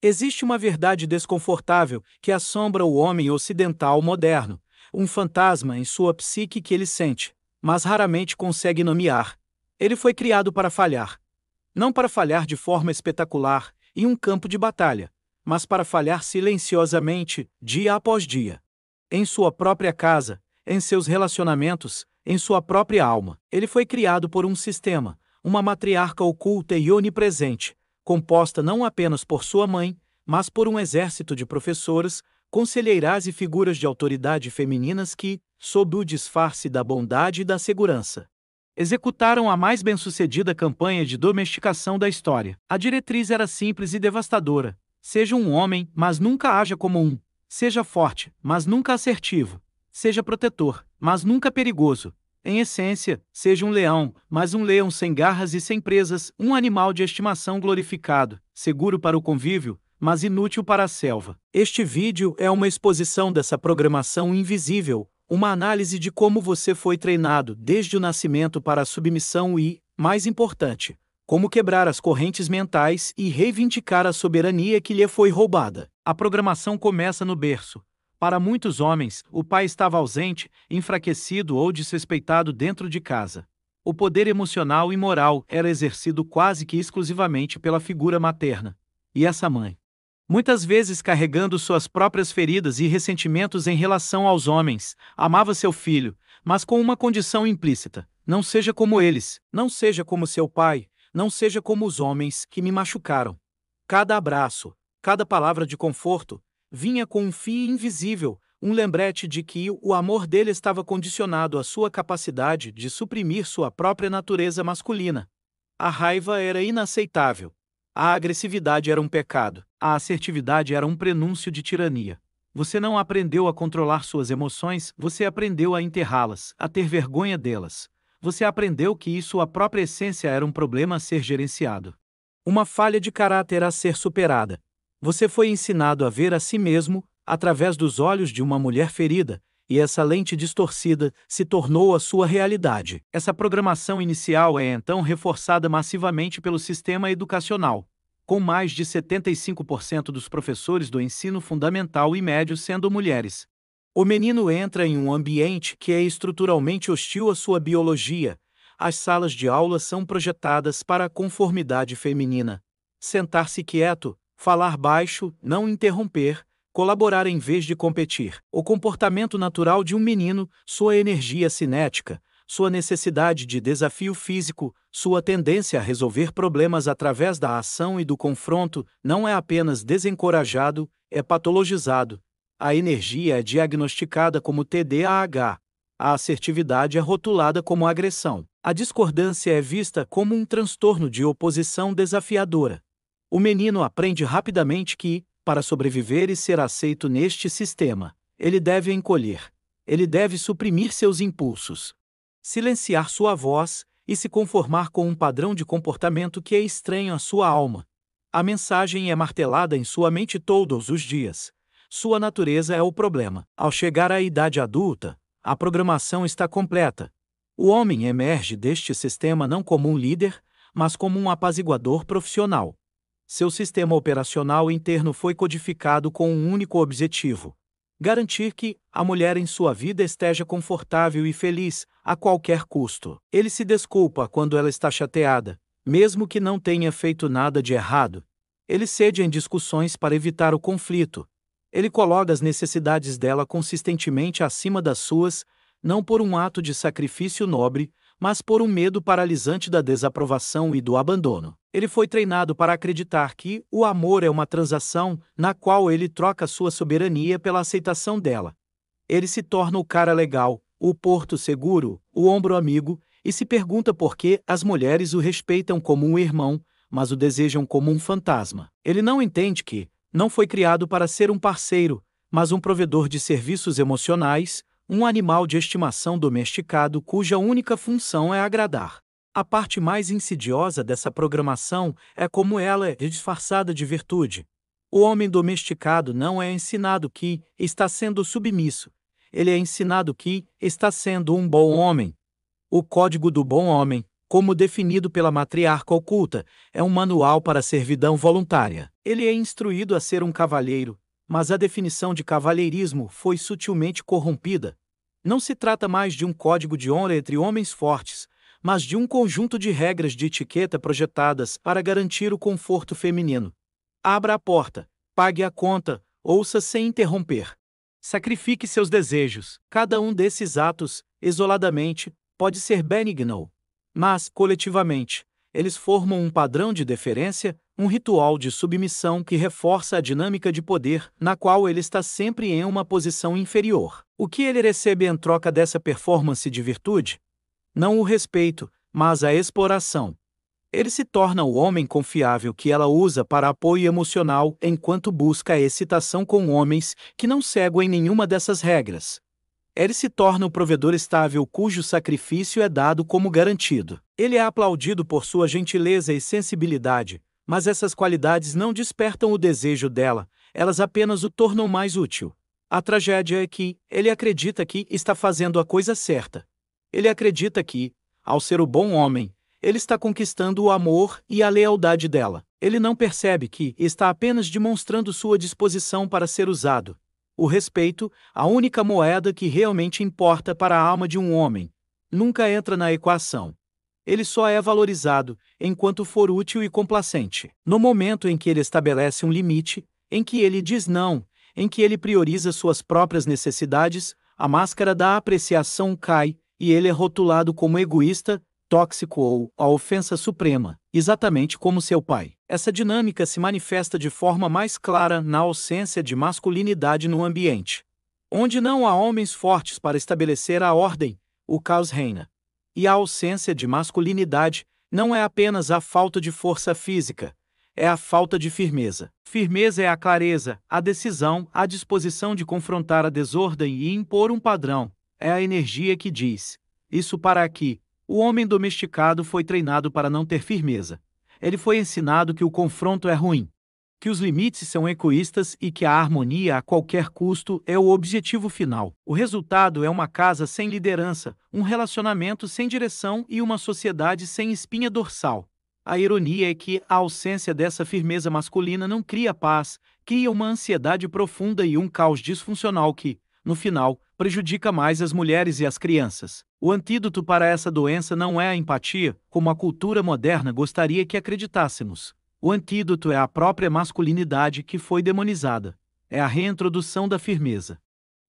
Existe uma verdade desconfortável que assombra o homem ocidental moderno, um fantasma em sua psique que ele sente, mas raramente consegue nomear. Ele foi criado para falhar. Não para falhar de forma espetacular, em um campo de batalha, mas para falhar silenciosamente, dia após dia. Em sua própria casa, em seus relacionamentos, em sua própria alma. Ele foi criado por um sistema, uma matriarca oculta e onipresente, composta não apenas por sua mãe, mas por um exército de professoras, conselheiras e figuras de autoridade femininas que, sob o disfarce da bondade e da segurança, executaram a mais bem-sucedida campanha de domesticação da história. A diretriz era simples e devastadora. Seja um homem, mas nunca haja como um. Seja forte, mas nunca assertivo. Seja protetor, mas nunca perigoso. Em essência, seja um leão, mas um leão sem garras e sem presas, um animal de estimação glorificado, seguro para o convívio, mas inútil para a selva. Este vídeo é uma exposição dessa programação invisível, uma análise de como você foi treinado desde o nascimento para a submissão e, mais importante, como quebrar as correntes mentais e reivindicar a soberania que lhe foi roubada. A programação começa no berço. Para muitos homens, o pai estava ausente, enfraquecido ou desrespeitado dentro de casa. O poder emocional e moral era exercido quase que exclusivamente pela figura materna. E essa mãe, muitas vezes carregando suas próprias feridas e ressentimentos em relação aos homens, amava seu filho, mas com uma condição implícita: não seja como eles, não seja como seu pai, não seja como os homens que me machucaram. Cada abraço, cada palavra de conforto, vinha com um fio invisível, um lembrete de que o amor dele estava condicionado à sua capacidade de suprimir sua própria natureza masculina. A raiva era inaceitável. A agressividade era um pecado. A assertividade era um prenúncio de tirania. Você não aprendeu a controlar suas emoções, você aprendeu a enterrá-las, a ter vergonha delas. Você aprendeu que sua própria essência era um problema a ser gerenciado. Uma falha de caráter a ser superada. Você foi ensinado a ver a si mesmo através dos olhos de uma mulher ferida, e essa lente distorcida se tornou a sua realidade. Essa programação inicial é então reforçada massivamente pelo sistema educacional, com mais de 75% dos professores do ensino fundamental e médio sendo mulheres. O menino entra em um ambiente que é estruturalmente hostil à sua biologia. As salas de aula são projetadas para a conformidade feminina. Sentar-se quieto, falar baixo, não interromper, colaborar em vez de competir. O comportamento natural de um menino, sua energia cinética, sua necessidade de desafio físico, sua tendência a resolver problemas através da ação e do confronto, não é apenas desencorajado, é patologizado. A energia é diagnosticada como TDAH. A assertividade é rotulada como agressão. A discordância é vista como um transtorno de oposição desafiadora. O menino aprende rapidamente que, para sobreviver e ser aceito neste sistema, ele deve encolher. Ele deve suprimir seus impulsos, silenciar sua voz e se conformar com um padrão de comportamento que é estranho à sua alma. A mensagem é martelada em sua mente todos os dias. Sua natureza é o problema. Ao chegar à idade adulta, a programação está completa. O homem emerge deste sistema não como um líder, mas como um apaziguador profissional. Seu sistema operacional interno foi codificado com um único objetivo: garantir que a mulher em sua vida esteja confortável e feliz, a qualquer custo. Ele se desculpa quando ela está chateada, mesmo que não tenha feito nada de errado. Ele cede em discussões para evitar o conflito. Ele coloca as necessidades dela consistentemente acima das suas, não por um ato de sacrifício nobre, mas por um medo paralisante da desaprovação e do abandono. Ele foi treinado para acreditar que o amor é uma transação na qual ele troca sua soberania pela aceitação dela. Ele se torna o cara legal, o porto seguro, o ombro amigo, e se pergunta por que as mulheres o respeitam como um irmão, mas o desejam como um fantasma. Ele não entende que não foi criado para ser um parceiro, mas um provedor de serviços emocionais, um animal de estimação domesticado cuja única função é agradar. A parte mais insidiosa dessa programação é como ela é disfarçada de virtude. O homem domesticado não é ensinado que está sendo submisso. Ele é ensinado que está sendo um bom homem. O código do bom homem, como definido pela matriarca oculta, é um manual para a servidão voluntária. Ele é instruído a ser um cavalheiro, mas a definição de cavalheirismo foi sutilmente corrompida. Não se trata mais de um código de honra entre homens fortes, mas de um conjunto de regras de etiqueta projetadas para garantir o conforto feminino. Abra a porta, pague a conta, ouça sem interromper. Sacrifique seus desejos. Cada um desses atos, isoladamente, pode ser benigno, mas, coletivamente, eles formam um padrão de deferência, um ritual de submissão que reforça a dinâmica de poder, na qual ele está sempre em uma posição inferior. O que ele recebe em troca dessa performance de virtude? Não o respeito, mas a exploração. Ele se torna o homem confiável que ela usa para apoio emocional enquanto busca a excitação com homens que não seguem nenhuma dessas regras. Ele se torna o provedor estável cujo sacrifício é dado como garantido. Ele é aplaudido por sua gentileza e sensibilidade, mas essas qualidades não despertam o desejo dela, elas apenas o tornam mais útil. A tragédia é que ele acredita que está fazendo a coisa certa. Ele acredita que, ao ser o bom homem, ele está conquistando o amor e a lealdade dela. Ele não percebe que está apenas demonstrando sua disposição para ser usado. O respeito, a única moeda que realmente importa para a alma de um homem, nunca entra na equação. Ele só é valorizado enquanto for útil e complacente. No momento em que ele estabelece um limite, em que ele diz não, em que ele prioriza suas próprias necessidades, a máscara da apreciação cai e ele é rotulado como egoísta, tóxico ou a ofensa suprema, exatamente como seu pai. Essa dinâmica se manifesta de forma mais clara na ausência de masculinidade no ambiente. Onde não há homens fortes para estabelecer a ordem, o caos reina. E a ausência de masculinidade não é apenas a falta de força física, é a falta de firmeza. Firmeza é a clareza, a decisão, a disposição de confrontar a desordem e impor um padrão. É a energia que diz: isso para aqui. O homem domesticado foi treinado para não ter firmeza. Ele foi ensinado que o confronto é ruim, que os limites são egoístas e que a harmonia a qualquer custo é o objetivo final. O resultado é uma casa sem liderança, um relacionamento sem direção e uma sociedade sem espinha dorsal. A ironia é que a ausência dessa firmeza masculina não cria paz, cria uma ansiedade profunda e um caos disfuncional que, no final, prejudica mais as mulheres e as crianças. O antídoto para essa doença não é a empatia, como a cultura moderna gostaria que acreditássemos. O antídoto é a própria masculinidade que foi demonizada. É a reintrodução da firmeza,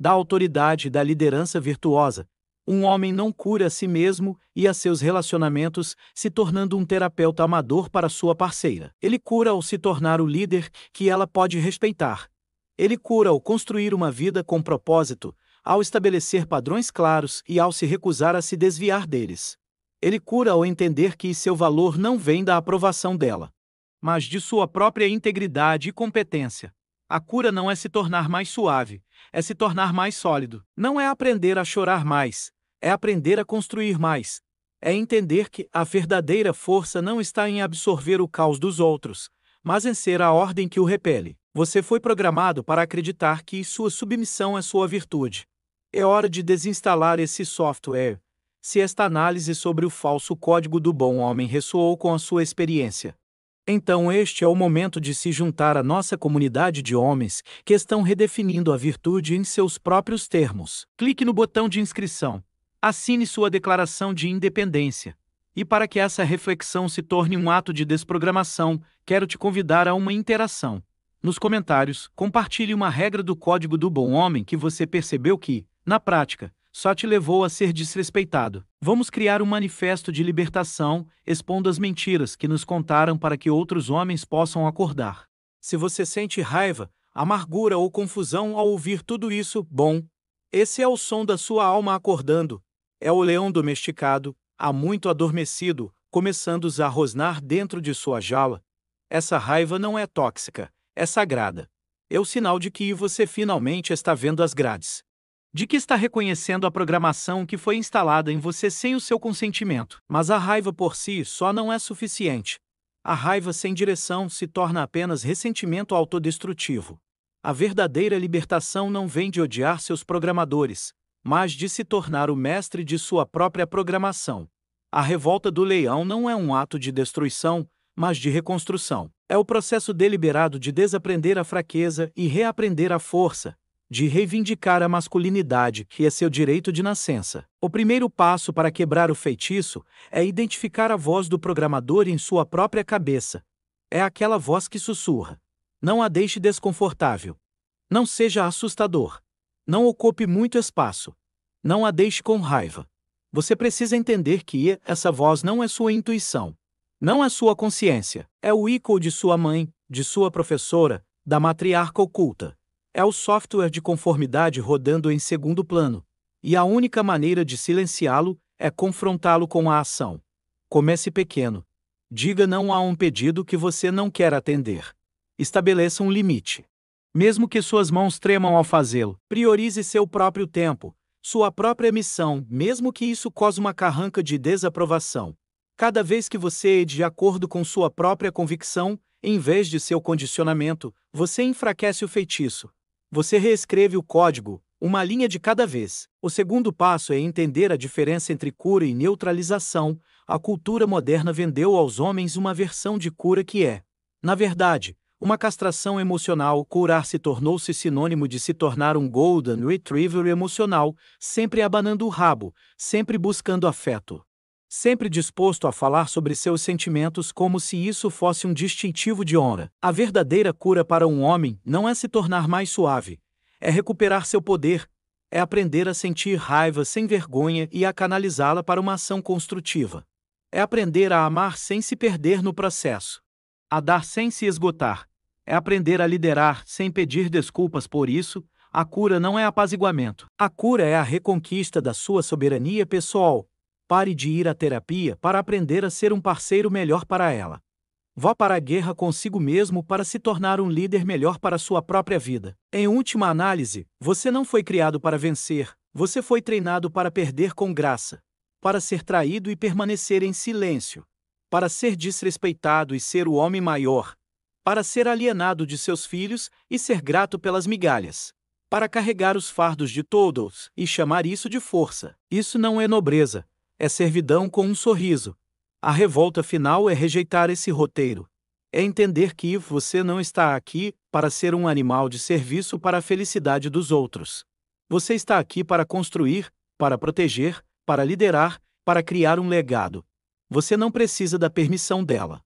da autoridade e da liderança virtuosa. Um homem não cura a si mesmo e a seus relacionamentos, se tornando um terapeuta amador para sua parceira. Ele cura ao se tornar o líder que ela pode respeitar. Ele cura ao construir uma vida com propósito, ao estabelecer padrões claros e ao se recusar a se desviar deles. Ele cura ao entender que seu valor não vem da aprovação dela, mas de sua própria integridade e competência. A cura não é se tornar mais suave, é se tornar mais sólido. Não é aprender a chorar mais, é aprender a construir mais. É entender que a verdadeira força não está em absorver o caos dos outros, mas em ser a ordem que o repele. Você foi programado para acreditar que sua submissão é sua virtude. É hora de desinstalar esse software. Se esta análise sobre o falso código do bom homem ressoou com a sua experiência, então este é o momento de se juntar à nossa comunidade de homens que estão redefinindo a virtude em seus próprios termos. Clique no botão de inscrição. Assine sua declaração de independência. E para que essa reflexão se torne um ato de desprogramação, quero te convidar a uma interação. Nos comentários, compartilhe uma regra do código do bom homem que você percebeu que, na prática, só te levou a ser desrespeitado. Vamos criar um manifesto de libertação, expondo as mentiras que nos contaram para que outros homens possam acordar. Se você sente raiva, amargura ou confusão ao ouvir tudo isso, bom, esse é o som da sua alma acordando. É o leão domesticado, há muito adormecido, começando a rosnar dentro de sua jaula. Essa raiva não é tóxica, é sagrada. É o sinal de que você finalmente está vendo as grades. De que está reconhecendo a programação que foi instalada em você sem o seu consentimento. Mas a raiva por si só não é suficiente. A raiva sem direção se torna apenas ressentimento autodestrutivo. A verdadeira libertação não vem de odiar seus programadores, mas de se tornar o mestre de sua própria programação. A revolta do leão não é um ato de destruição, mas de reconstrução. É o processo deliberado de desaprender a fraqueza e reaprender a força, de reivindicar a masculinidade, que é seu direito de nascença. O primeiro passo para quebrar o feitiço é identificar a voz do programador em sua própria cabeça. É aquela voz que sussurra. Não a deixe desconfortável. Não seja assustador. Não ocupe muito espaço. Não a deixe com raiva. Você precisa entender que essa voz não é sua intuição. Não é sua consciência. É o eco de sua mãe, de sua professora, da matriarca oculta. É o software de conformidade rodando em segundo plano. E a única maneira de silenciá-lo é confrontá-lo com a ação. Comece pequeno. Diga não a um pedido que você não quer atender. Estabeleça um limite. Mesmo que suas mãos tremam ao fazê-lo, priorize seu próprio tempo, sua própria missão, mesmo que isso cause uma carranca de desaprovação. Cada vez que você é de acordo com sua própria convicção, em vez de seu condicionamento, você enfraquece o feitiço. Você reescreve o código, uma linha de cada vez. O segundo passo é entender a diferença entre cura e neutralização. A cultura moderna vendeu aos homens uma versão de cura que é, na verdade, uma castração emocional. Curar-se tornou-se sinônimo de se tornar um Golden Retriever emocional, sempre abanando o rabo, sempre buscando afeto. Sempre disposto a falar sobre seus sentimentos como se isso fosse um distintivo de honra. A verdadeira cura para um homem não é se tornar mais suave, é recuperar seu poder, é aprender a sentir raiva sem vergonha e a canalizá-la para uma ação construtiva. É aprender a amar sem se perder no processo, a dar sem se esgotar. É aprender a liderar sem pedir desculpas por isso. A cura não é apaziguamento. A cura é a reconquista da sua soberania pessoal. Pare de ir à terapia para aprender a ser um parceiro melhor para ela. Vá para a guerra consigo mesmo para se tornar um líder melhor para sua própria vida. Em última análise, você não foi criado para vencer, você foi treinado para perder com graça, para ser traído e permanecer em silêncio, para ser desrespeitado e ser o homem maior, para ser alienado de seus filhos e ser grato pelas migalhas, para carregar os fardos de todos e chamar isso de força. Isso não é nobreza, é servidão com um sorriso. A revolta final é rejeitar esse roteiro. É entender que você não está aqui para ser um animal de serviço para a felicidade dos outros. Você está aqui para construir, para proteger, para liderar, para criar um legado. Você não precisa da permissão dela,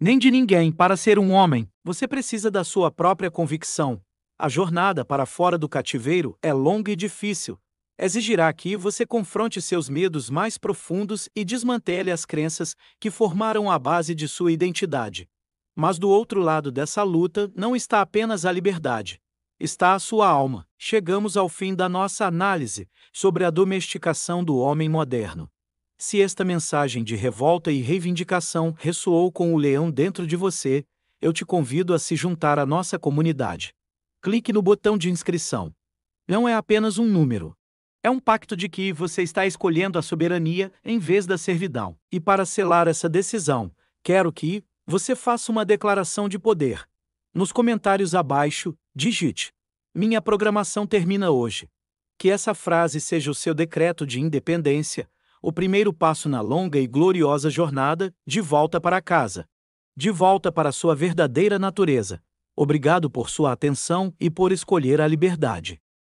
nem de ninguém para ser um homem. Você precisa da sua própria convicção. A jornada para fora do cativeiro é longa e difícil. Exigirá que você confronte seus medos mais profundos e desmantele as crenças que formaram a base de sua identidade. Mas do outro lado dessa luta não está apenas a liberdade. Está a sua alma. Chegamos ao fim da nossa análise sobre a domesticação do homem moderno. Se esta mensagem de revolta e reivindicação ressoou com o leão dentro de você, eu te convido a se juntar à nossa comunidade. Clique no botão de inscrição. Não é apenas um número. É um pacto de que você está escolhendo a soberania em vez da servidão. E para selar essa decisão, quero que você faça uma declaração de poder. Nos comentários abaixo, digite: minha programação termina hoje. Que essa frase seja o seu decreto de independência, o primeiro passo na longa e gloriosa jornada de volta para casa. De volta para sua verdadeira natureza. Obrigado por sua atenção e por escolher a liberdade.